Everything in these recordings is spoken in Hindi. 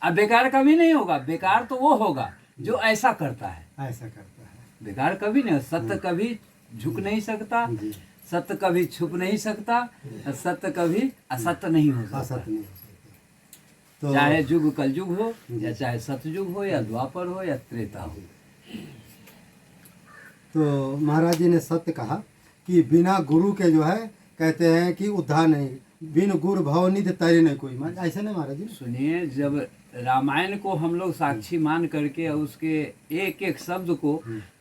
अब बेकार कभी नहीं होगा। बेकार तो वो होगा जो ऐसा करता है, ऐसा करता है। बेकार कभी नहीं। सत्य कभी झुक नहीं सकता, जी। सत्य कभी छुप नहीं सकता, और सत्य कभी असत्य नहीं हो सकता। असत नहीं हो सकता। तो चाहे युग कलयुग हो, या चाहे सतयुग हो, या द्वापर हो, या त्रेता हो। तो महाराज जी ने सत्य कहा कि बिना गुरु के जो है कहते हैं कि उद्धार नहीं, बिन गुरु भव निधि तरे नहीं कोई। ऐसे नहीं महाराज जी। सुनिए, जब रामायण को हम लोग साक्षी मान करके और उसके एक एक शब्द को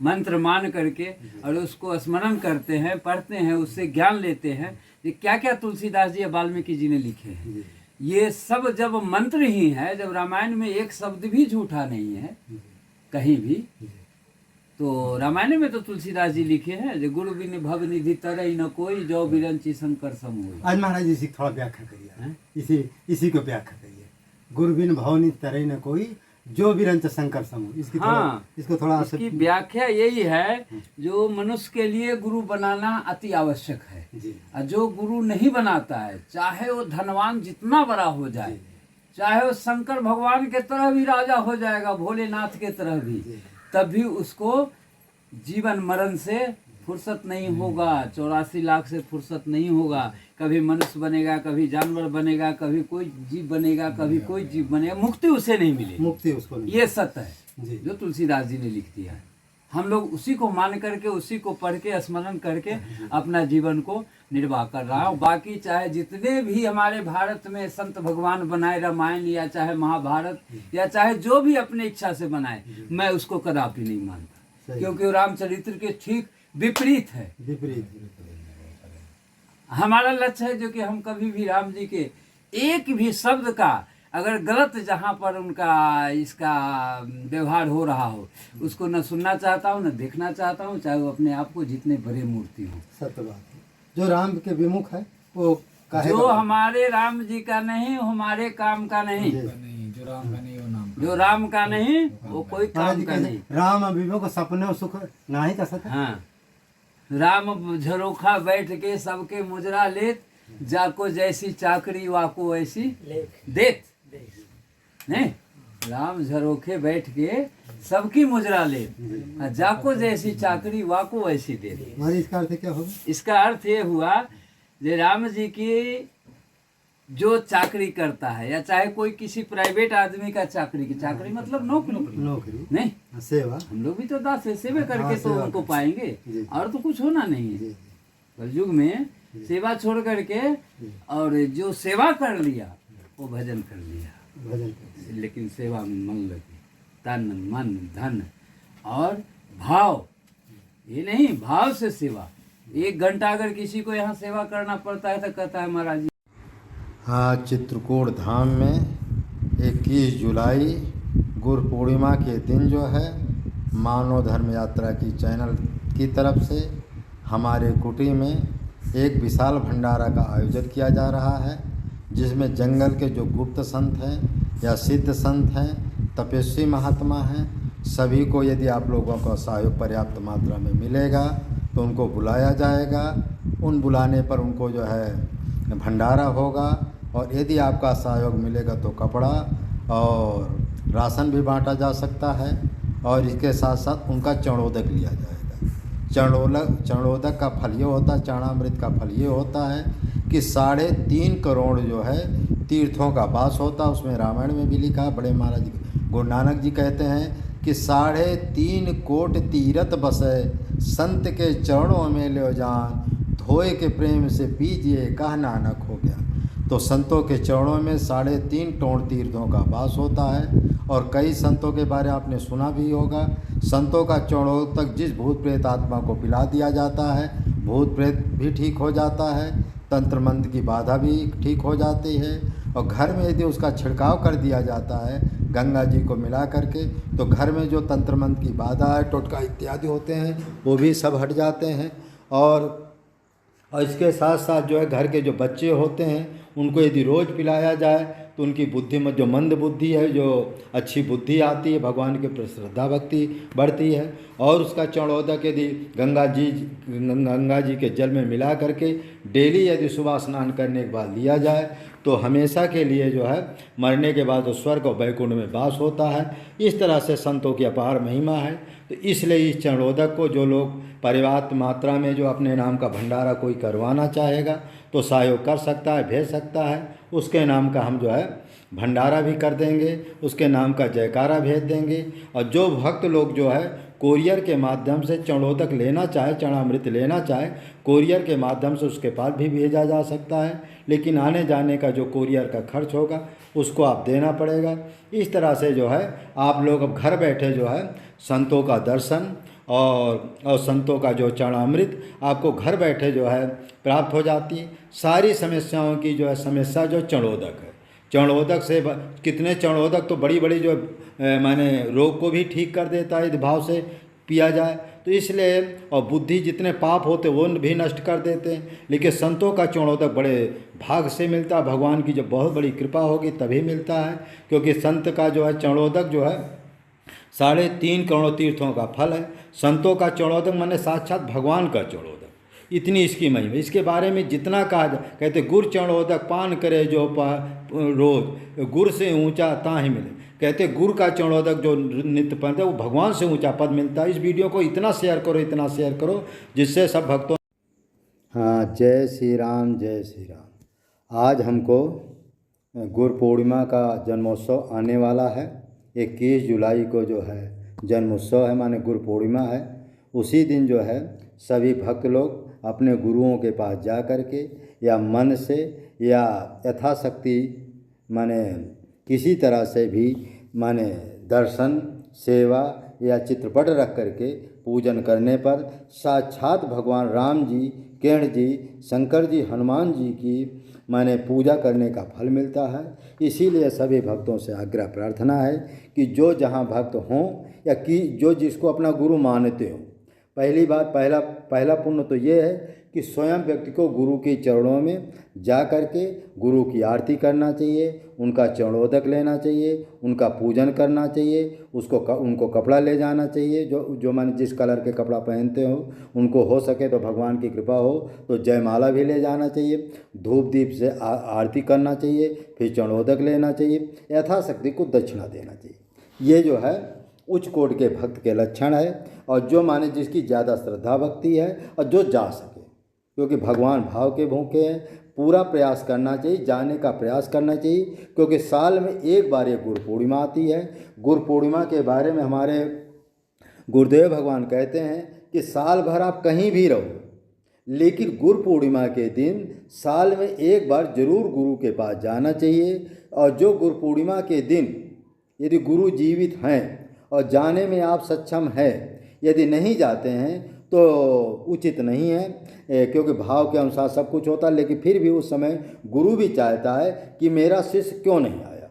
मंत्र मान करके और उसको स्मरण करते हैं, पढ़ते हैं, उससे ज्ञान लेते हैं। ये क्या क्या तुलसीदास जी या वाल्मीकि जी ने लिखे हैं, ये सब जब मंत्र ही है, जब रामायण में एक शब्द भी झूठा नहीं है कहीं भी, तो रामायण में तो तुलसीदास जी लिखे हैं जो गुरु बिन भव निधि तरई न कोई, जो बिरंची शंकर सम होई। आज महाराज जी इसी थोड़ा व्याख्या करिए, इसी को व्याख्या करिए। गुरु बिन भव निधि तरई न कोई, जो बिरंच शंकर सम होई। इसकी इसको थोड़ा इसकी व्याख्या यही है, जो मनुष्य के लिए गुरु बनाना अति आवश्यक है। और जो गुरु नहीं बनाता है, चाहे वो धनवान जितना बड़ा हो जाए, चाहे वो शंकर भगवान के तरह भी राजा हो जाएगा, भोलेनाथ के तरह भी, तब भी उसको जीवन मरण से फुर्सत नहीं होगा। 84 लाख से फुर्सत नहीं होगा। कभी मनुष्य बनेगा, कभी जानवर बनेगा, कभी कोई जीव बनेगा, कभी कोई जीव बनेगा, मुक्ति उसे नहीं मिलेगी। मुक्ति उसको नहीं। ये सत्य है जो तुलसीदास जी ने लिख दिया है। हम लोग उसी को मान करके, उसी को पढ़ के, स्मरण करके अपना जीवन को निर्वाह कर रहा हूँ। बाकी चाहे जितने भी हमारे भारत में संत भगवान बनाए, रामायण या चाहे महाभारत या चाहे जो भी अपने इच्छा से बनाए, मैं उसको कदापि नहीं मानता, क्योंकि रामचरित्र के ठीक विपरीत है। हमारा लक्ष्य है जो कि हम कभी भी राम जी के एक भी शब्द का अगर गलत जहाँ पर उनका इसका व्यवहार हो रहा हो, उसको न सुनना चाहता हूँ, न देखना चाहता हूँ, चाहे वो अपने आप को जितने बड़े मूर्ति हो। सत्य बात है। जो राम के विमुख है वो जो हमारे राम जी का नहीं, हमारे काम का नहीं, जो राम का नहीं वो नाम, जो राम का नहीं वो कोई काम का नहीं। राम विमुख सपने सुख नाही का सत्य। हाँ, राम झरोखा बैठ के सबके मुजरा लेत, जाको जैसी चाकरी वाको ऐसी देत। नहीं, राम झरोखे बैठ के सबकी मुजरा लेत, जाको जैसी चाकरी वाको ऐसी देत। इसका अर्थ क्या होगा? इसका अर्थ ये हुआ कि राम जी की जो चाकरी करता है, या चाहे कोई किसी प्राइवेट आदमी का चाकरी मतलब नौकरी नहीं, सेवा। हम लोग भी तो दास है, सेवा करके तो उनको पाएंगे, और तो कुछ होना नहीं है। कलयुग में सेवा छोड़ करके, और जो सेवा कर लिया वो भजन कर लिया। लेकिन सेवा में मन लगे, तन मन धन और भाव, ये नहीं भाव से सेवा। 1 घंटा अगर किसी को यहाँ सेवा करना पड़ता है तो कहता है महाराज जी। हाँ, चित्रकूट धाम में 21 जुलाई गुरु पूर्णिमा के दिन जो है, मानव धर्म यात्रा की चैनल की तरफ से हमारे कुटी में एक विशाल भंडारा का आयोजन किया जा रहा है, जिसमें जंगल के जो गुप्त संत हैं या सिद्ध संत हैं, तपस्वी महात्मा हैं, सभी को यदि आप लोगों का सहयोग पर्याप्त मात्रा में मिलेगा तो उनको बुलाया जाएगा। उन बुलाने पर उनको जो है भंडारा होगा, और यदि आपका सहयोग मिलेगा तो कपड़ा और राशन भी बांटा जा सकता है, और इसके साथ साथ उनका चरणोदक लिया जाएगा। चरणोदक का फल ये होता है, चरणामृत का फल ये होता है कि 3.5 करोड़ जो है तीर्थों का वास होता है। उसमें रामायण में भी लिखा, बड़े महाराज गुरु नानक जी कहते हैं कि 3.5 कोट तीरथ बसे, संत के चरणों में ले जान, धोए के प्रेम से पीजिए कह नानक हो गया। तो संतों के चरणों में 3.5 टोड़ तीर्थों का वास होता है। और कई संतों के बारे में आपने सुना भी होगा, संतों का चरणों तक जिस भूत प्रेत आत्मा को पिला दिया जाता है, भूत प्रेत भी ठीक हो जाता है, तंत्र मंत्र की बाधा भी ठीक हो जाती है। और घर में यदि उसका छिड़काव कर दिया जाता है गंगा जी को मिला करके, तो घर में जो तंत्र मंत्र की बाधा है, टोटका इत्यादि होते हैं, वो भी सब हट जाते हैं। और इसके साथ साथ जो है घर के जो बच्चे होते हैं उनको यदि रोज़ पिलाया जाए तो उनकी बुद्धि में जो मंद बुद्धि है, जो अच्छी बुद्धि आती है, भगवान के प्रति श्रद्धा भक्ति बढ़ती है। और उसका चरणोदक यदि गंगा जी के जल में मिला करके डेली यदि सुबह स्नान करने के बाद लिया जाए तो हमेशा के लिए जो है मरने के बाद वो स्वर्ग और बैकुंठ में वास होता है। इस तरह से संतों की अपार महिमा है। तो इसलिए इस चरणोदक को जो लोग पर्याप्त मात्रा में जो अपने नाम का भंडारा कोई करवाना चाहेगा तो सहयोग कर सकता है, भेज सकता है। उसके नाम का हम जो है भंडारा भी कर देंगे, उसके नाम का जयकारा भेज देंगे। और जो भक्त लोग जो है कोरियर के माध्यम से चरणोदक लेना चाहे, चरणामृत लेना चाहे, कोरियर के माध्यम से उसके पास भी भेजा जा सकता है। लेकिन आने जाने का जो कोरियर का खर्च होगा उसको आप देना पड़ेगा। इस तरह से जो है आप लोग अब घर बैठे जो है संतों का दर्शन और संतों का जो चरणामृत आपको घर बैठे जो है प्राप्त हो जाती है। सारी समस्याओं की जो है समस्या जो चरणोदक है, चरणोदक से कितने चरणोदक तो बड़ी बड़ी जो माने रोग को भी ठीक कर देता है यदि भाव से पिया जाए। तो इसलिए और बुद्धि जितने पाप होते वो भी नष्ट कर देते हैं। लेकिन संतों का चरणोदक बड़े भाग से मिलता है, भगवान की जब बहुत बड़ी कृपा होगी तभी मिलता है। क्योंकि संत का जो है चरणोदक जो है 3.5 करोड़ तीर्थों का फल है। संतों का चरणोदक माने साक्षात भगवान का चरणोदक, इतनी इसकी महिमा। इसके बारे में जितना कहा जाए, कहते गुर चरणोदक पान करे जो रोज, गुर से ऊंचा ताहि मिले। कहते गुरु का चरणोदक जो नित्य पद है वो भगवान से ऊंचा पद मिलता है। इस वीडियो को इतना शेयर करो, इतना शेयर करो जिससे सब भक्तों। हाँ, जय श्री राम, जय श्री राम। आज हमको गुरु पूर्णिमा का जन्मोत्सव आने वाला है। 21 जुलाई को जो है जन्मोत्सव है, माने गुरु पूर्णिमा है। उसी दिन जो है सभी भक्त लोग अपने गुरुओं के पास जा कर के या मन से या यथाशक्ति माने किसी तरह से भी माने दर्शन, सेवा या चित्रपट रख करके पूजन करने पर साक्षात भगवान राम जी, कृष्ण जी, शंकर जी, हनुमान जी की माने पूजा करने का फल मिलता है। इसीलिए सभी भक्तों से आग्रह प्रार्थना है कि जो जहाँ भक्त हों या कि जो जिसको अपना गुरु मानते हो, पहली बात पहला पुण्य तो ये है कि स्वयं व्यक्ति को गुरु के चरणों में जा कर के गुरु की आरती करना चाहिए, उनका चरणोदक लेना चाहिए, उनका पूजन करना चाहिए, उनको कपड़ा ले जाना चाहिए। जो माने जिस कलर के कपड़ा पहनते हो उनको हो सके तो भगवान की कृपा हो तो जयमाला भी ले जाना चाहिए, धूप दीप से आरती करना चाहिए, फिर चरणोदक लेना चाहिए, यथाशक्ति को दक्षिणा देना चाहिए। ये जो है उच्च कोटि के भक्त के लक्षण है। और जो माने जिसकी ज़्यादा श्रद्धा भक्ति है और जो जा सके, क्योंकि भगवान भाव के भूखे हैं, पूरा प्रयास करना चाहिए, जाने का प्रयास करना चाहिए। क्योंकि साल में एक बार ये गुरु पूर्णिमा आती है। गुरु पूर्णिमा के बारे में हमारे गुरुदेव भगवान कहते हैं कि साल भर आप कहीं भी रहो, लेकिन गुरु पूर्णिमा के दिन साल में एक बार जरूर गुरु के पास जाना चाहिए। और जो गुरु पूर्णिमा के दिन यदि गुरु जीवित हैं और जाने में आप सक्षम हैं, यदि नहीं जाते हैं तो उचित नहीं है, क्योंकि भाव के अनुसार सब कुछ होता है। लेकिन फिर भी उस समय गुरु भी चाहता है कि मेरा शिष्य क्यों नहीं आया,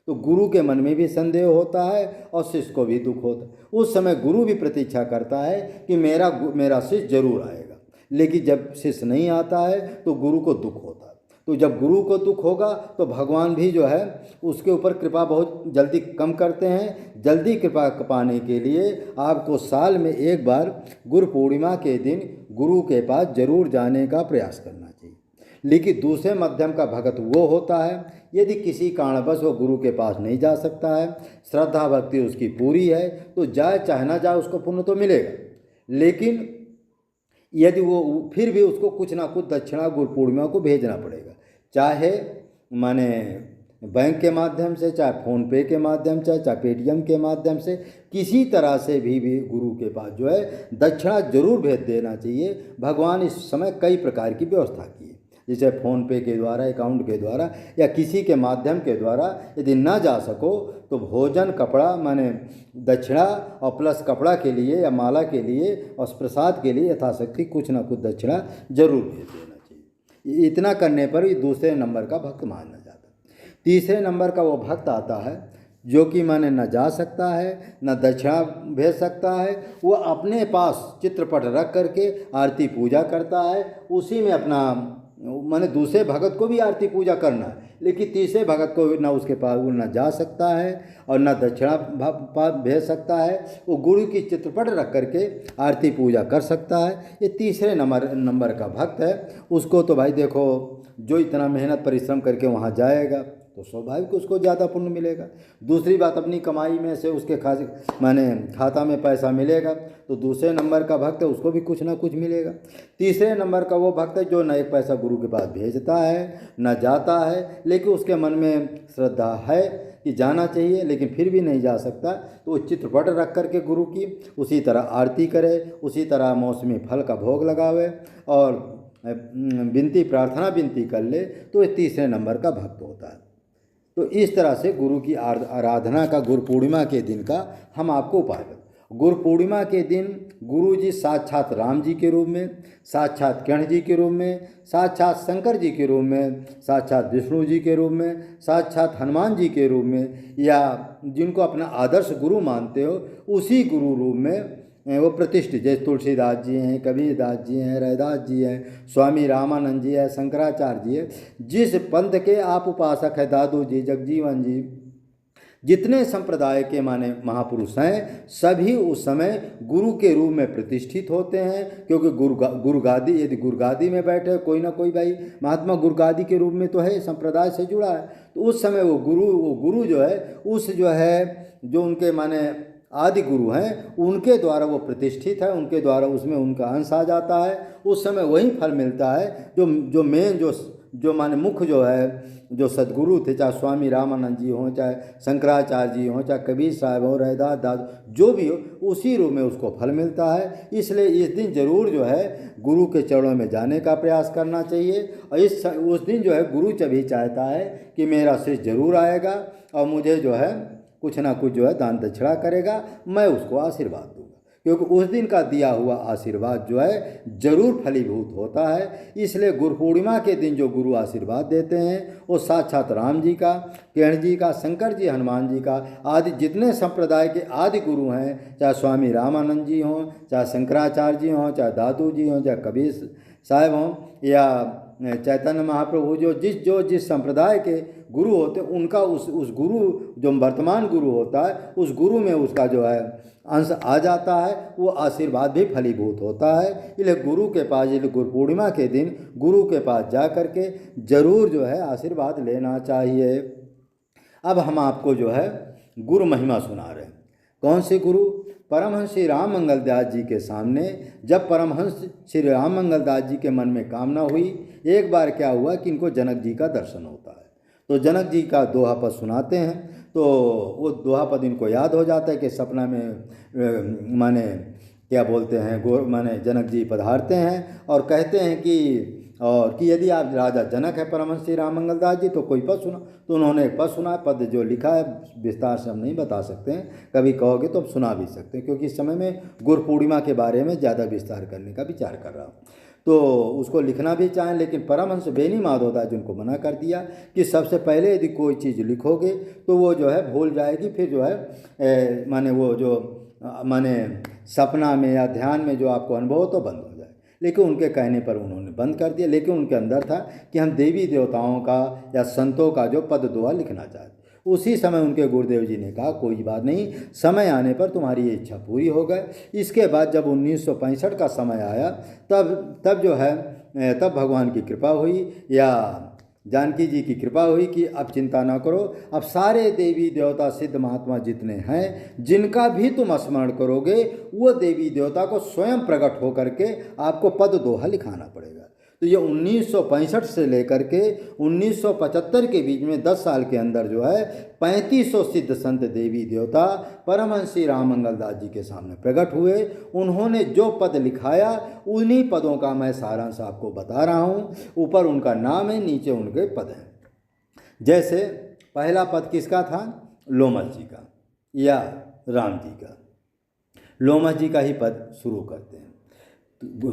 तो गुरु के मन में भी संदेह होता है और शिष्य को भी दुख होता है। उस समय गुरु भी प्रतीक्षा करता है कि मेरा शिष्य जरूर आएगा। लेकिन जब शिष्य नहीं आता है तो गुरु को दुख होता है। तो जब गुरु को दुख होगा तो भगवान भी जो है उसके ऊपर कृपा बहुत जल्दी कम करते हैं। जल्दी कृपा पाने के लिए आपको साल में एक बार गुरु पूर्णिमा के दिन गुरु के पास जरूर जाने का प्रयास करना चाहिए। लेकिन दूसरे मध्यम का भगत वो होता है यदि किसी कारणवश वो गुरु के पास नहीं जा सकता है, श्रद्धा भक्ति उसकी पूरी है, तो जाए चाहे ना जाए उसको पुण्य तो मिलेगा। लेकिन यदि वो फिर भी उसको कुछ ना कुछ दक्षिणा गुरु पूर्णिमा को भेजना पड़ेगा, चाहे माने बैंक के माध्यम से, चाहे फ़ोन पे के माध्यम से, चाहे पेटीएम के माध्यम से, किसी तरह से भी गुरु के पास जो है दक्षिणा जरूर भेज देना चाहिए। भगवान इस समय कई प्रकार की व्यवस्था की है, जैसे फ़ोन पे के द्वारा, अकाउंट के द्वारा या किसी के माध्यम के द्वारा। यदि ना जा सको तो भोजन, कपड़ा माने दक्षिणा और प्लस कपड़ा के लिए या माला के लिए और प्रसाद के लिए यथाशक्ति कुछ ना कुछ दक्षिणा जरूर भेज देना चाहिए। इतना करने पर ही दूसरे नंबर का भक्त माना जाता है। तीसरे नंबर का वो भक्त आता है जो कि माने न जा सकता है, न दक्षिणा भेज सकता है। वो अपने पास चित्रपट रख करके आरती पूजा करता है, उसी में अपना माने दूसरे भगत को भी आरती पूजा करना है, लेकिन तीसरे भगत को ना उसके पास वो न जा सकता है और न दक्षिणा भेज सकता है। वो गुरु की चित्रपट रख करके आरती पूजा कर सकता है। ये तीसरे नंबर का भक्त है। उसको तो भाई देखो जो इतना मेहनत परिश्रम करके वहाँ जाएगा तो स्वाभाविक उसको ज़्यादा पुण्य मिलेगा। दूसरी बात, अपनी कमाई में से उसके खाता में पैसा मिलेगा तो दूसरे नंबर का भक्त है उसको भी कुछ ना कुछ मिलेगा। तीसरे नंबर का वो भक्त है जो न एक पैसा गुरु के पास भेजता है न जाता है, लेकिन उसके मन में श्रद्धा है कि जाना चाहिए लेकिन फिर भी नहीं जा सकता, तो वो चित्रपट रख करके गुरु की उसी तरह आरती करे, उसी तरह मौसमी फल का भोग लगावे और विनती प्रार्थना विनती कर ले, तो ये तीसरे नंबर का भक्त होता है। तो इस तरह से गुरु की आराधना का गुरु पूर्णिमा के दिन का हम आपको उपाय बताएं। गुरु पूर्णिमा के दिन गुरु जी साक्षात राम जी के रूप में, साक्षात कृष्ण जी के रूप में, साक्षात शंकर जी के रूप में, साक्षात विष्णु जी के रूप में, साक्षात हनुमान जी के रूप में, या जिनको अपना आदर्श गुरु मानते हो उसी गुरु रूप में वो प्रतिष्ठित, जैसे तुलसीदास जी हैं, कबीरदास जी हैं, रैदास जी हैं, स्वामी रामानंद जी है, शंकराचार्य जी है। जिस पंथ के आप उपासक है, दादू जी, जगजीवन जी, जितने संप्रदाय के माने महापुरुष हैं सभी उस समय गुरु के रूप में प्रतिष्ठित होते हैं, क्योंकि गुरुगादी, यदि गुरुगादी में बैठे कोई ना कोई भाई महात्मा गुरुगादी के रूप में तो है, संप्रदाय से जुड़ा है, तो उस समय वो गुरु जो है उस जो उनके माने आदि गुरु हैं उनके द्वारा वो प्रतिष्ठित है, उनके द्वारा उसमें उनका अंश आ जाता है। उस समय वही फल मिलता है जो मेन जो माने मुख्य जो है, जो सदगुरु थे, चाहे स्वामी रामानंद जी हों, चाहे शंकराचार्य जी हों, चाहे कबीर साहब हों, रैदास दास जो भी हो, उसी रूप में उसको फल मिलता है। इसलिए इस दिन जरूर जो है गुरु के चरणों में जाने का प्रयास करना चाहिए। और उस दिन जो है गुरु भी चाहता है कि मेरा शिष्य जरूर आएगा और मुझे जो है कुछ ना कुछ जो है दान दक्षिणा करेगा, मैं उसको आशीर्वाद दूंगा, क्योंकि उस दिन का दिया हुआ आशीर्वाद जो है जरूर फलीभूत होता है। इसलिए गुरु पूर्णिमा के दिन जो गुरु आशीर्वाद देते हैं वो साक्षात राम जी का, कृष्ण जी का, शंकर जी, हनुमान जी का, आदि जितने संप्रदाय के आदि गुरु हैं, चाहे स्वामी रामानंद जी हों, चाहे शंकराचार्य जी हों, चाहे दादू जी हों, चाहे कबीर साहब हों, या चैतन्य महाप्रभु, जिस संप्रदाय के गुरु होते हैं उनका उस गुरु जो वर्तमान गुरु होता है उस गुरु में उसका जो है अंश आ जाता है, वो आशीर्वाद भी फलीभूत होता है। इसलिए गुरु के पास, गुरु पूर्णिमा के दिन गुरु के पास जा कर के जरूर जो है आशीर्वाद लेना चाहिए। अब हम आपको जो है गुरु महिमा सुना रहे हैं। कौन से गुरु? परमहंस श्री राम मंगलदास जी के सामने जब परमहंस श्री राम मंगलदास जी के मन में कामना हुई, एक बार क्या हुआ कि इनको जनक जी का दर्शन होता है, तो जनक जी का दोहा पद सुनाते हैं, तो वो दोहा पद इनको याद हो जाता है कि सपना में माने क्या बोलते हैं, माने जनक जी पधारते हैं और कहते हैं कि यदि आप राजा जनक है परमहंस श्री राम मंगलदास जी तो कोई पद सुना। तो उन्होंने एक पद सुना। पद जो लिखा है विस्तार से हम नहीं बता सकते हैं, कभी कहोगे तो हम सुना भी सकते हैं, क्योंकि इस समय में गुरु पूर्णिमा के बारे में ज़्यादा विस्तार करने का विचार कर रहा हूँ, तो उसको लिखना भी चाहें, लेकिन परमहंस बेनी माधवदास जी उनको मना कर दिया कि सबसे पहले यदि कोई चीज़ लिखोगे तो वो जो है भूल जाएगी, फिर जो है माने वो जो माने सपना में या ध्यान में जो आपको अनुभव हो तो बंद हो जाए। लेकिन उनके कहने पर उन्होंने बंद कर दिया, लेकिन उनके अंदर था कि हम देवी देवताओं का या संतों का जो पद दोहा लिखना चाहते। उसी समय उनके गुरुदेव जी ने कहा कोई बात नहीं, समय आने पर तुम्हारी ये इच्छा पूरी हो गई। इसके बाद जब 1965 का समय आया तब जो है तब भगवान की कृपा हुई या जानकी जी की कृपा हुई कि अब चिंता ना करो, अब सारे देवी देवता सिद्ध महात्मा जितने हैं जिनका भी तुम स्मरण करोगे वो देवी देवता को स्वयं प्रकट होकर के आपको पद दोहा लिखाना पड़ेगा। तो ये 1965 से लेकर के 1975 के बीच में 10 साल के अंदर जो है 3500 सिद्ध संत देवी देवता परमहंस श्री राम मंगलदास जी के सामने प्रकट हुए। उन्होंने जो पद लिखाया उन्हीं पदों का मैं सारांश आपको बता रहा हूँ। ऊपर उनका नाम है, नीचे उनके पद हैं। जैसे पहला पद किसका था? लोमस जी का या राम जी का। लोमस जी का ही पद शुरू करते हैं।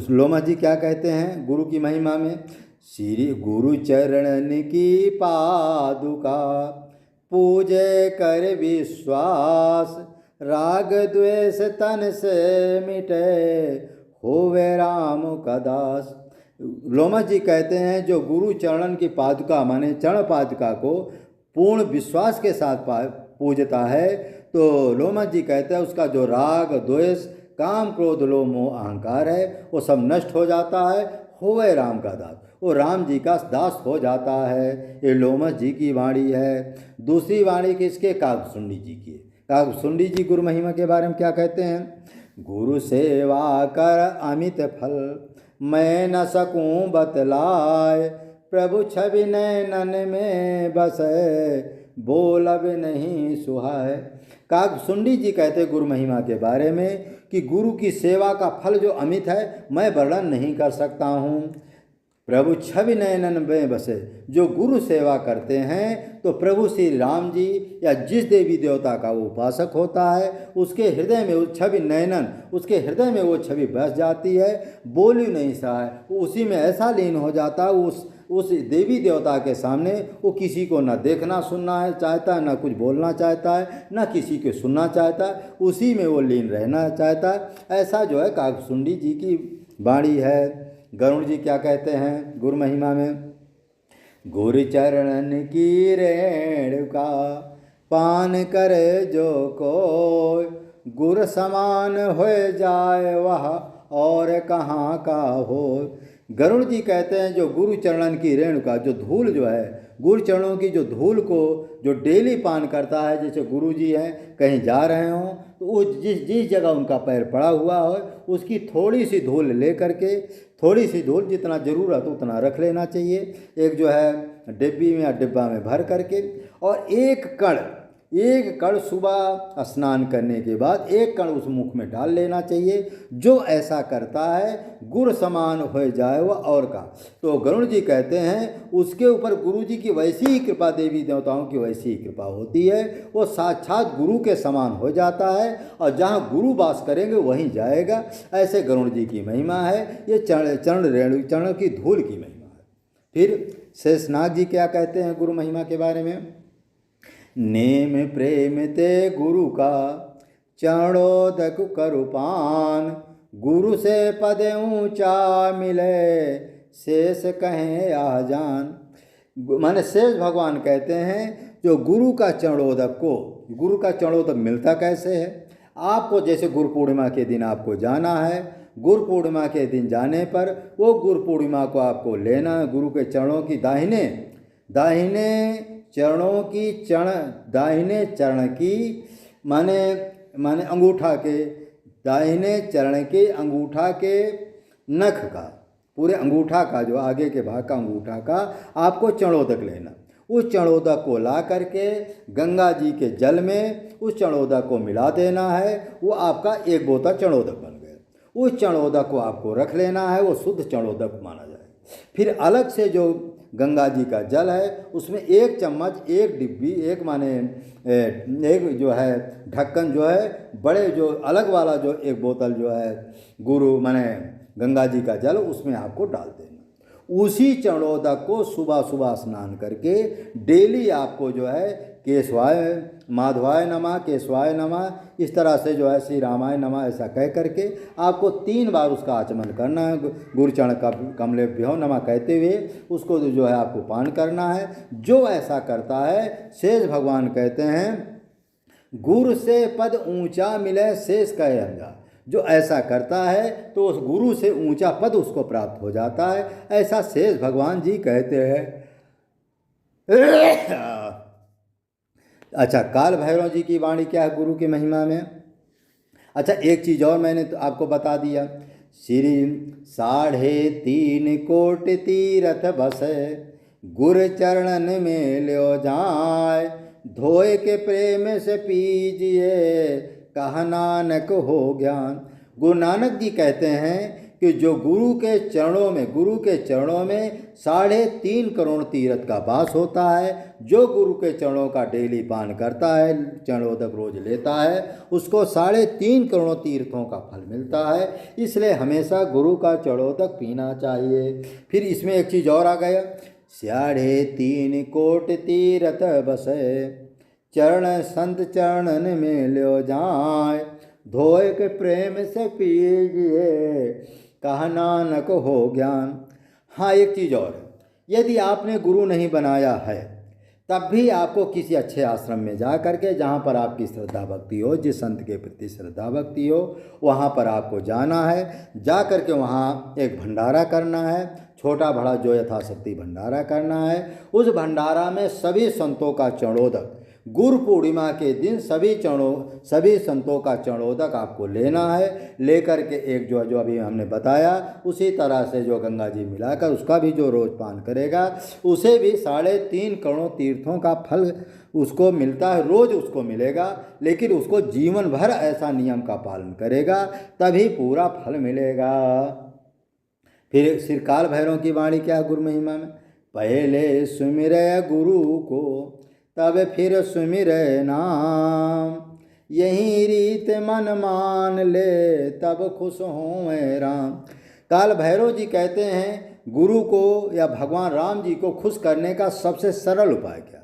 लोमस जी क्या कहते हैं गुरु की महिमा में? श्री गुरु चरण की पादुका पूजे कर विश्वास, राग द्वेष तन से मिटे होवे राम का दास। लोमस जी कहते हैं जो गुरु चरण की पादुका माने चरण पादुका को पूर्ण विश्वास के साथ पूजता है, तो लोमस जी कहते हैं उसका जो राग द्वेष काम क्रोध लोभ मोह अहंकार है वो सब नष्ट हो जाता है, होवे राम का दास। वो राम जी का दास हो जाता है। ये लोमस जी की वाणी है। दूसरी वाणी किसके? काकभुसुंडी जी की। काकभुसुंडी जी गुरु महिमा के बारे में क्या कहते हैं? गुरु सेवा कर अमित फल, मैं न सकूं बतलाए, प्रभु छवि नैनन में बसे, बोलब नहीं सुहाए। काकभुसुंडी जी कहते गुरु महिमा के बारे में कि गुरु की सेवा का फल जो अमित है, मैं वर्णन नहीं कर सकता हूँ। प्रभु छवि नयनन में बसे, जो गुरु सेवा करते हैं तो प्रभु श्री राम जी या जिस देवी देवता का वो उपासक होता है, उसके हृदय में वो छवि नयनन, उसके हृदय में वो छवि बस जाती है, बोल ही नहीं सहा है, वो उसी में ऐसा लीन हो जाता है। उस देवी देवता के सामने वो किसी को न देखना सुनना है चाहता है, न कुछ बोलना चाहता है, न किसी को सुनना चाहता है, उसी में वो लीन रहना चाहता है। ऐसा जो है काकभुसुंडी जी की वाणी है। गरुड़ जी क्या कहते हैं गुरु महिमा में? गुरु चरणन की रेणुका पान करे जो कोई, गुर समान हो जाए वह और कहाँ का हो। गरुड़ जी कहते हैं जो गुरु चरणन की रेणुका, जो धूल जो है, गुरु चरणों की जो धूल को जो डेली पान करता है, जैसे गुरु जी हैं कहीं जा रहे हों तो वो जिस जगह उनका पैर पड़ा हुआ हो, उसकी थोड़ी सी धूल ले करके, थोड़ी सी धूल जितना ज़रूरत उतना रख लेना चाहिए, एक जो है डिब्बी में या डिब्बा में भर करके, और एक कण सुबह स्नान करने के बाद एक कण उस मुख में डाल लेना चाहिए। जो ऐसा करता है गुर समान हो जाए वह और का। तो गरुड़ जी कहते हैं उसके ऊपर गुरु जी की वैसी ही कृपा, देवी देवताओं की वैसी ही कृपा होती है, वो साक्षात गुरु के समान हो जाता है और जहाँ गुरु वास करेंगे वहीं जाएगा। ऐसे गरुड़ जी की महिमा है। ये चरण की धूल की महिमा है। फिर शेषनाग जी क्या कहते हैं गुरु महिमा के बारे में? नेम प्रेम ते गुरु का चरणोदक करुपान, गुरु से पद ऊंचा मिले शेष कहें आजान। माने शेष भगवान कहते हैं जो गुरु का चरणोदक को, गुरु का चरणोदक मिलता कैसे है? आपको जैसे गुरु पूर्णिमा के दिन आपको जाना है, गुरु पूर्णिमा के दिन जाने पर वो गुरु पूर्णिमा को आपको लेना है। गुरु के चरणों की दाहिने चरण की माने अंगूठा के, दाहिने चरण के अंगूठा के नख का, पूरे अंगूठा का जो आगे के भाग का अंगूठा का आपको चरणोदक लेना। उस चरणोदक को ला करके गंगा जी के जल में उस चरणोदक को मिला देना है। वो आपका एक बोतल चरणोदक बन गया। उस चरणोदक को आपको रख लेना है, वो शुद्ध चरणोदक माना जाए। फिर अलग से जो गंगा जी का जल है उसमें एक चम्मच, एक डिब्बी, एक जो है ढक्कन जो है, बड़े जो अलग वाला जो एक बोतल जो है गुरु माने गंगा जी का जल, उसमें आपको डाल देना। उसी चरणोदक को सुबह सुबह स्नान करके डेली आपको जो है केशवाय माधवाय नमः, केशवाय नमः, इस तरह से जो है श्री रामाय नमः ऐसा कह करके आपको 3 बार उसका आचमन करना है। गुरुचरण कमलेभ्यो नमः कहते हुए उसको जो है आपको पान करना है। जो ऐसा करता है, शेष भगवान कहते हैं गुरु से पद ऊंचा मिले शेष कहे अंजा। जो ऐसा करता है तो उस गुरु से ऊंचा पद उसको प्राप्त हो जाता है, ऐसा शेष भगवान जी कहते हैं। अच्छा, काल भैरव जी की वाणी क्या है गुरु की महिमा में? अच्छा, एक चीज़ और मैंने तो आपको बता दिया। श्री 3.5 कोटि तीरथ बसे, गुर चरणन में ल्यो जाए, धोए के प्रेम से पीजिए, कहा नानक हो ज्ञान। गुरु नानक जी कहते हैं कि जो गुरु के चरणों में 3.5 करोड़ तीर्थ का वास होता है, जो गुरु के चरणों का डेली पान करता है, चरणोदक रोज लेता है, उसको 3.5 करोड़ तीर्थों का फल मिलता है। इसलिए हमेशा गुरु का चरणोदक पीना चाहिए। फिर इसमें एक चीज़ और आ गया, 3.5 कोटि तीर्थ बसे, चरण संत चरणन में ल्यो जाए, धोए के प्रेम से पीजिए, कहा नानक हो ज्ञान। हाँ, एक चीज़ और है, यदि आपने गुरु नहीं बनाया है तब भी आपको किसी अच्छे आश्रम में जा करके, जहाँ पर आपकी श्रद्धा भक्ति हो, जिस संत के प्रति श्रद्धा भक्ति हो, वहाँ पर आपको जाना है। जा करके वहाँ एक भंडारा करना है, छोटा बड़ा जो यथाशक्ति भंडारा करना है। उस भंडारा में सभी संतों का चरणोदक, गुरु पूर्णिमा के दिन सभी संतों का चरणोदक आपको लेना है। लेकर के एक जो अभी हमने बताया उसी तरह से जो गंगा जी मिलाकर उसका भी जो रोज पान करेगा, उसे भी 3.5 करोड़ तीर्थों का फल उसको मिलता है, रोज उसको मिलेगा। लेकिन उसको जीवन भर ऐसा नियम का पालन करेगा तभी पूरा फल मिलेगा। फिर श्री काल भैरव की वाणी क्या गुरु महिमा में, पहले सुमिरै गुरु को तब फिर सुमिरै नाम, यही रीत मन मान ले तब खुश हों राम। काल भैरव जी कहते हैं गुरु को या भगवान राम जी को खुश करने का सबसे सरल उपाय क्या?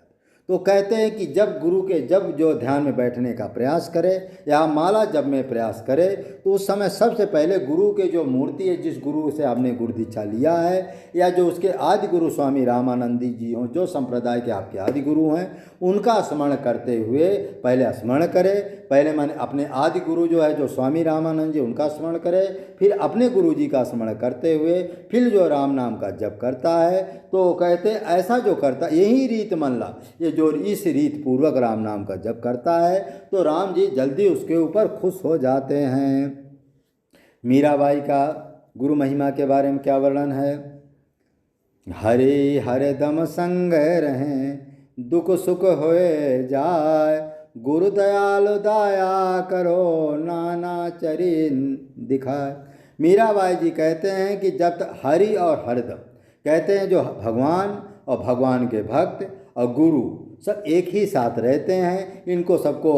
तो कहते हैं कि जब जो ध्यान में बैठने का प्रयास करे या माला जब में प्रयास करे, तो उस समय सबसे पहले गुरु के जो मूर्ति है, जिस गुरु से आपने गुरु दीक्षा लिया है, या जो उसके आदि गुरु स्वामी रामानंदी जी हों, जो संप्रदाय के आपके आदि गुरु हैं, उनका स्मरण करते हुए पहले स्मरण करे। पहले मैंने अपने आदि गुरु जो है जो स्वामी रामानंद जी, उनका स्मरण करे। फिर अपने गुरु जी का स्मरण करते हुए फिर जो राम नाम का जप करता है, तो कहते ऐसा जो करता, यही रीत मन ला, ये जो इस रीत पूर्वक राम नाम का जप करता है तो राम जी जल्दी उसके ऊपर खुश हो जाते हैं। मीराबाई का गुरु महिमा के बारे में क्या वर्णन है, हरे हरदम संग रहें, दुख सुख होए जाए, गुरु दयालु दया करो, नाना चरिन दिखाए। मीराबाई जी कहते हैं कि जब तक हरि और हरदम, कहते हैं जो भगवान और भगवान के भक्त और गुरु सब एक ही साथ रहते हैं, इनको सबको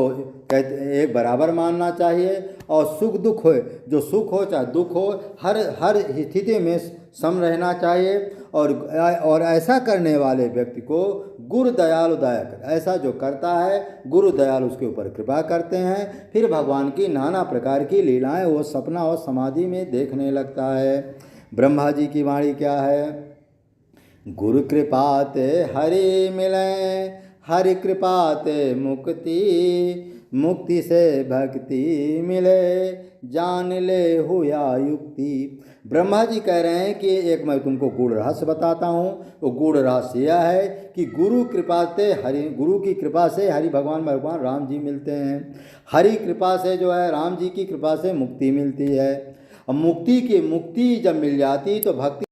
कहते एक बराबर मानना चाहिए। और सुख दुख हो, जो सुख हो चाहे दुख हो, हर स्थिति में सम रहना चाहिए। और ऐसा करने वाले व्यक्ति को गुरु दयालु दया कर, ऐसा जो करता है गुरु दयालु उसके ऊपर कृपा करते हैं। फिर भगवान की नाना प्रकार की लीलाएं वो सपना और समाधि में देखने लगता है। ब्रह्मा जी की वाणी क्या है, गुरु कृपा ते हरि मिले, हरि कृपा ते मुक्ति, मुक्ति से भक्ति मिले, जान ले हुआ युक्ति। ब्रह्मा जी कह रहे हैं कि एक मैं तुमको गूढ़ रहस्य बताता हूँ। वो गूढ़ रहस्य यह है कि गुरु की कृपा से हरि भगवान राम जी मिलते हैं। हरि कृपा से जो है राम जी की कृपा से मुक्ति मिलती है। और मुक्ति जब मिल जाती तो भक्ति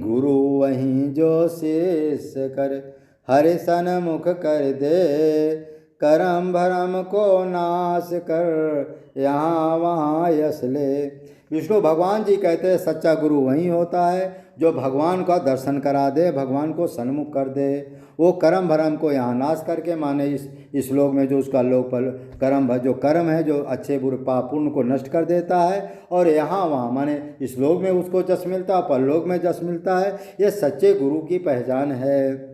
गुरु वहीं जो शेष कर, हरि सन्मुख कर दे, करम भरम को नाश कर, यहाँ वहाँ यश ले। विष्णु भगवान जी कहते हैं सच्चा गुरु वही होता है जो भगवान का दर्शन करा दे, भगवान को सन्मुख कर दे। वो कर्म भरम को यहाँ नाश करके, माने इस लोक में जो उसका लोक पर कर्म है जो अच्छे बुरे पाप पुण्य को नष्ट कर देता है, और यहाँ वहाँ माने इस लोक में उसको जस मिलता है, परलोक में जस मिलता है। ये सच्चे गुरु की पहचान है।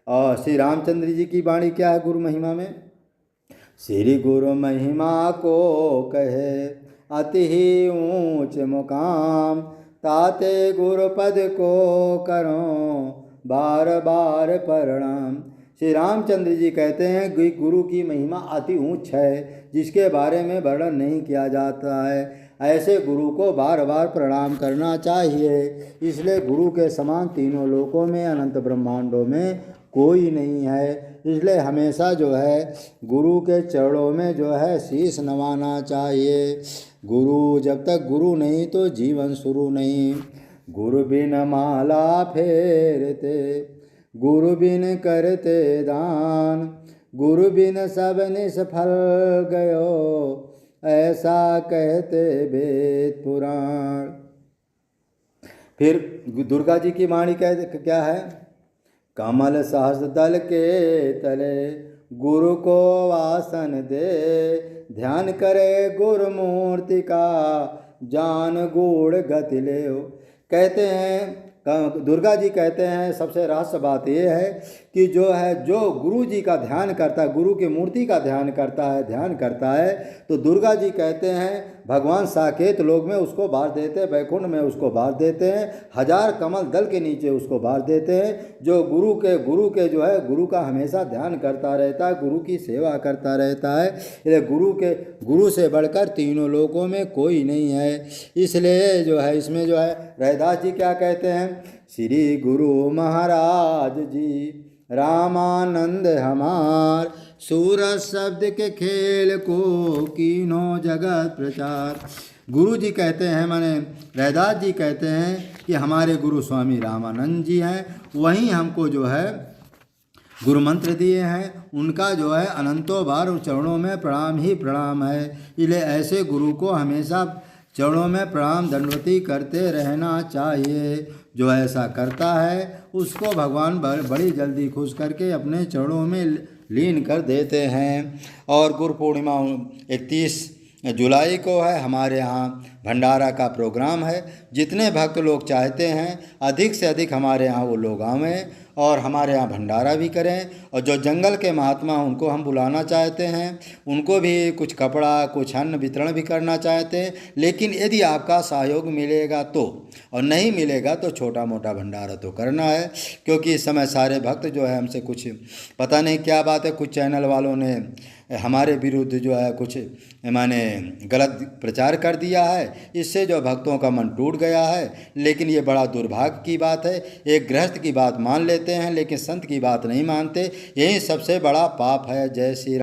और श्री रामचंद्र जी की वाणी क्या है गुरु महिमा में, श्री गुरु महिमा को कहे अति ही ऊंच मुकाम, ताते गुरु पद को करो बार बार प्रणाम। श्री रामचंद्र जी कहते हैं कि गुरु की महिमा अति ऊंच है, जिसके बारे में वर्णन नहीं किया जाता है। ऐसे गुरु को बार बार प्रणाम करना चाहिए। इसलिए गुरु के समान तीनों लोकों में, अनंत ब्रह्मांडों में कोई नहीं है। इसलिए हमेशा जो है गुरु के चरणों में जो है शीश नवाना चाहिए। गुरु जब तक गुरु नहीं तो जीवन शुरू नहीं। गुरु बिन माला फेरते, गुरु बिन करते दान, गुरु बिन सब निष्फल गयो, ऐसा कहते वेद पुराण। फिर दुर्गा जी की वाणी क्या है, कमल सहस्र दल के तले, गुरु को आसन दे, ध्यान करे गुरु मूर्ति का, जान गूढ़ गति ले। कहते हैं दुर्गा जी कहते हैं सबसे रहस्य बात यह है कि जो है जो गुरु जी का ध्यान करता है, गुरु की मूर्ति का ध्यान करता है तो दुर्गा जी कहते हैं भगवान साकेत लोक में उसको बार देते हैं, वैकुंठ में उसको बार देते हैं, 1000 कमल दल के नीचे उसको बार देते हैं। जो गुरु के जो है गुरु का हमेशा ध्यान करता रहता है, गुरु की सेवा करता रहता है, इसलिए गुरु से बढ़कर तीनों लोकों में कोई नहीं है। इसलिए जो है इसमें जो है रैदास जी क्या कहते हैं, श्री गुरु महाराज जी रामानंद हमार, सूरज शब्द के खेल को कीनो जगत प्रचार। गुरु जी कहते हैं, माने रैदास जी कहते हैं कि हमारे गुरु स्वामी रामानंद जी हैं, वहीं हमको जो है गुरु मंत्र दिए हैं, उनका जो है अनंतों बार चरणों में प्रणाम ही प्रणाम है। इसलिए ऐसे गुरु को हमेशा चरणों में प्रणाम दंडवती करते रहना चाहिए। जो ऐसा करता है उसको भगवान बड़ी जल्दी खुश करके अपने चरणों में लीन कर देते हैं। और गुरु पूर्णिमा 31 जुलाई को है, हमारे यहाँ भंडारा का प्रोग्राम है। जितने भक्त लोग चाहते हैं अधिक से अधिक हमारे यहाँ वो लोग आवें और हमारे यहाँ भंडारा भी करें। और जो जंगल के महात्मा उनको हम बुलाना चाहते हैं, उनको भी कुछ कपड़ा कुछ अन्न वितरण भी करना चाहते हैं। लेकिन यदि आपका सहयोग मिलेगा तो, और नहीं मिलेगा तो छोटा मोटा भंडारा तो करना है, क्योंकि इस समय सारे भक्त जो है हमसे कुछ पता नहीं क्या बात है, कुछ चैनल वालों ने हमारे विरुद्ध जो है कुछ माने गलत प्रचार कर दिया है, इससे जो भक्तों का मन टूट गया है। लेकिन ये बड़ा दुर्भाग्य की बात है, एक गृहस्थ की बात मान लेते हैं लेकिन संत की बात नहीं मानते, यही सबसे बड़ा पाप है। जय श्री